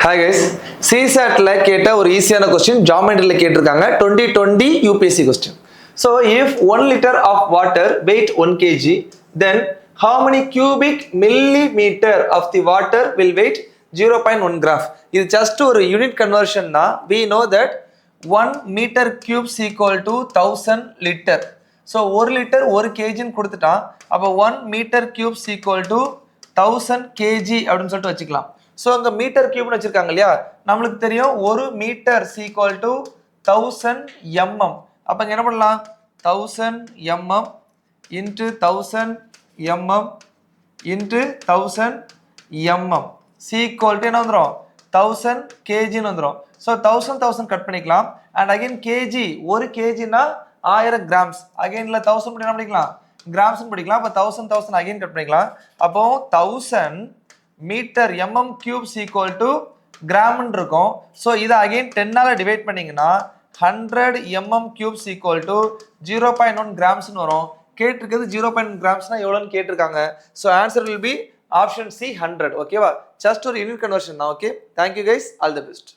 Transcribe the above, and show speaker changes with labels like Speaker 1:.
Speaker 1: Hi guys, CSAT கேட்ட ஒரு ஈஸியான கொஸ்டின் ஜாமெட்ரியில கேட்டிருக்காங்க 2020 UPSC question. So if 1 liter of water weight 1 kg, then how many cubic millimeter of the water will weight 0.1 graph? இது just ஒரு unit conversion தான். We know that 1 meter cubes equal to 1000 liter. So 1 liter 1 kg ன்னு கொடுத்துட்டான். அப்போ 1 meter cubes equal to 1000 kg அப்படின்னு சொல்லிட்டு வச்சுக்கலாம். So அங்கே மீட்டர் கியூப்னு வச்சிருக்காங்க இல்லையா, நம்மளுக்கு தெரியும் ஒரு மீட்டர் ஈக்குவல் டு 1000 mm. அப்போ இங்கே என்ன பண்ணலாம், 1000 mm into 1000 mm into 1000 mm equal to என்ன வந்துடும், 1000 kgன்னு வந்துடும். ஸோ 1000 கட் பண்ணிக்கலாம். அண்ட் அகைன் கேஜி, ஒரு கேஜினா 1000 கிராம்ஸ். அகைன்ல 1000 என்ன பண்ணிக்கலாம், கிராம்ஸ் படிக்கலாம். அப்போ 1000 அகைன் கட் பண்ணிக்கலாம். அப்போ 1000 metre mm cubes equal to கிராம்னு இருக்கும். ஸோ இதை அகைன் 10ஆல் டிவைட் பண்ணிங்கன்னா 100 mm cubes equal to 0.1 கிராம்ஸ்னு வரும். கேட்டிருக்கிறது 0.1 கிராம்ஸ்னா எவ்வளோன்னு கேட்டிருக்காங்க. So answer will be option C 100. ஓகேவா, ஜஸ்ட் ஒரு யூனிட் கன்வர்ஷன் தான். Okay, thank you guys, all the best.